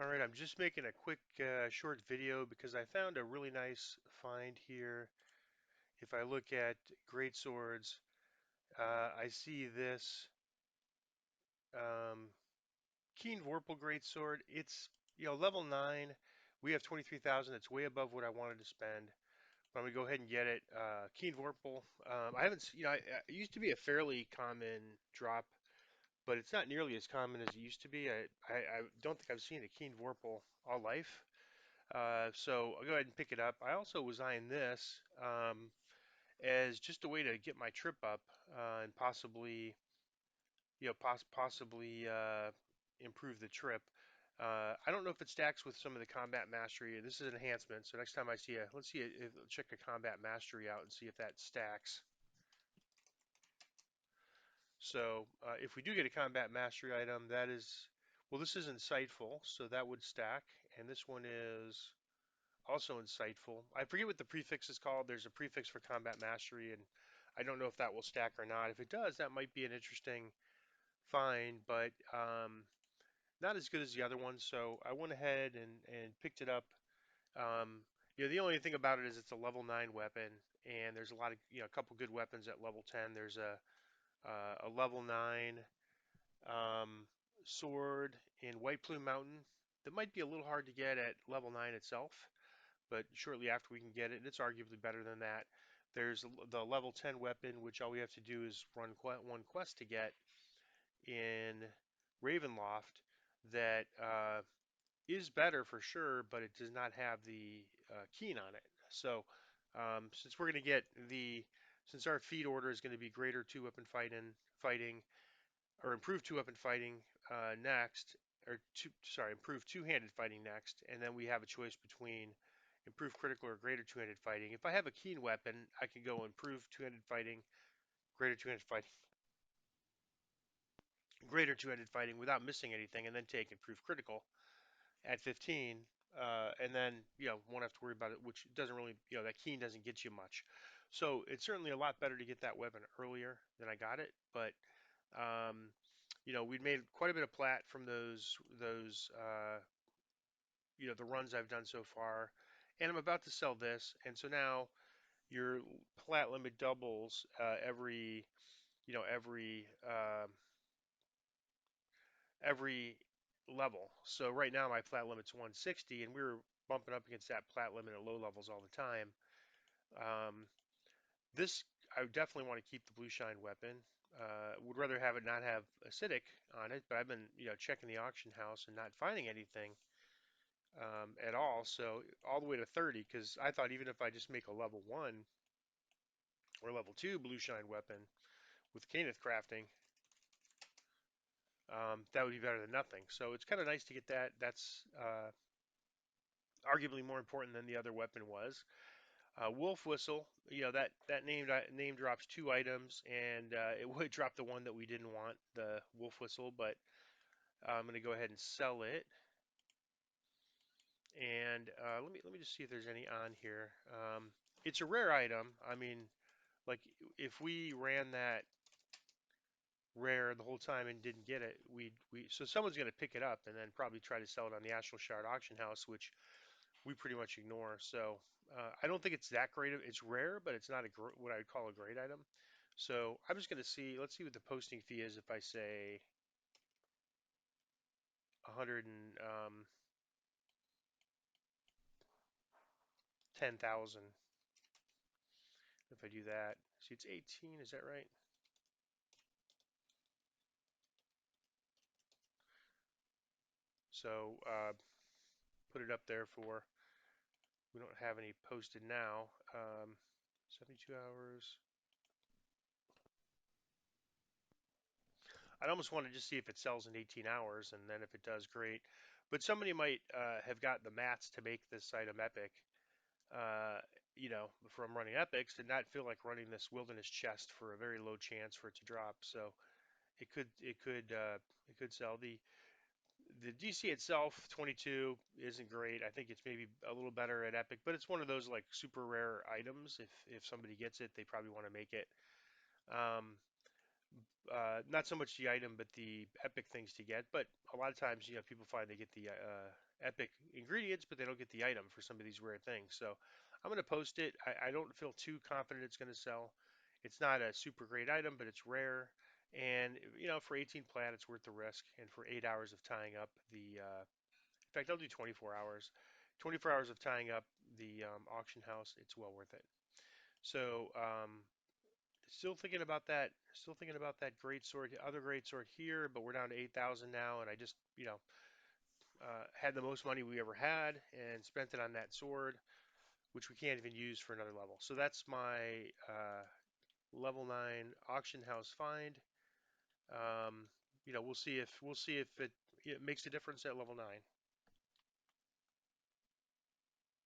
All right, I'm just making a quick short video because I found a really nice find here. If I look at great swords, I see this um, Keen Vorpal great sword. It's level 9. We have 23,000. It's way above what I wanted to spend. But I'm gonna go ahead and get it. Keen Vorpal. I haven't, it used to be a fairly common drop, but it's not nearly as common as it used to be. I don't think I've seen a Keen Vorpal all life. So I'll go ahead and pick it up. I also was eyeing this as just a way to get my trip up and possibly, possibly improve the trip. I don't know if it stacks with some of the combat mastery. This is an enhancement, so next time I see let's see check a combat mastery out and see if that stacks. So if we do get a combat mastery item, that is, well, this is insightful, so that would stack, and this one is also insightful. I forget what the prefix is called. There's a prefix for combat mastery, and I don't know if that will stack or not. If it does, that might be an interesting find, but not as good as the other one. So I went ahead and picked it up. Um, the only thing about it is it's a level 9 weapon, and there's a lot of, a couple good weapons at level 10. There's a level 9 um, sword in White Plume Mountain that might be a little hard to get at level 9 itself, but shortly after we can get it, it's arguably better than that. There's the level 10 weapon, which all we have to do is run one quest to get in Ravenloft that is better for sure, but it does not have the keen on it. So since we're going to get since our feed order is going to be greater two weapon fighting, or improved two weapon fighting next, or improved two-handed fighting next, and then we have a choice between improved critical or greater two-handed fighting. If I have a keen weapon, I can go improve two-handed fighting, greater two-handed fighting, greater two-handed fighting without missing anything, and then take improved critical at 15. And then won't have to worry about it, which doesn't really, that keen doesn't get you much. So it's certainly a lot better to get that weapon earlier than I got it, but um, we'd made quite a bit of plat from those the runs I've done so far, and I'm about to sell this, and so now your plat limit doubles every level. So right now my plat limit's 160, and we were bumping up against that plat limit at low levels all the time. Um, this I would definitely want to keep the blue shine weapon. Would rather have it not have acidic on it, but I've been checking the auction house and not finding anything at all. So all the way to 30, because I thought even if I just make a level 1 or level 2 blue shine weapon with Caneth crafting, that would be better than nothing. So it's kind of nice to get that. That's arguably more important than the other weapon was. Wolf Whistle, that name drops 2 items, and it would drop the one that we didn't want, the Wolf Whistle, but I'm going to go ahead and sell it. And let me just see if there's any on here. It's a rare item. I mean, like if we ran that rare the whole time and didn't get it, so someone's going to pick it up and then probably try to sell it on the Astral Shard auction house, which we pretty much ignore. So I don't think it's that great. It's rare, but it's not what I would call a great item. So I'm just going to see. Let's see what the posting fee is if I say 110,000. If I do that, see, it's 18. Is that right? So put it up there for. We don't have any posted now. 72 hours. I'd almost want to just see if it sells in 18 hours, and then if it does, great. But somebody might have got the mats to make this item epic, uh, from running epics, and not feel like running this wilderness chest for a very low chance for it to drop. So it could sell. The DC itself, 22, isn't great. I think it's maybe a little better at epic, but it's one of those like super rare items. If somebody gets it, they probably want to make it. Um, not so much the item, but the epic things to get. But a lot of times, people find they get the epic ingredients, but they don't get the item for some of these rare things. So I'm going to post it. I don't feel too confident it's going to sell. It's not a super great item, but it's rare. And for 18 plat, it's worth the risk. And for 8 hours of tying up in fact, I'll do 24 hours. 24 hours of tying up the auction house, it's well worth it. So still thinking about that. Still thinking about that great sword, other great sword here, but we're down to 8,000 now, and I just, had the most money we ever had and spent it on that sword, which we can't even use for another level. So that's my level 9 auction house find. Um, we'll see if it makes a difference at level 9.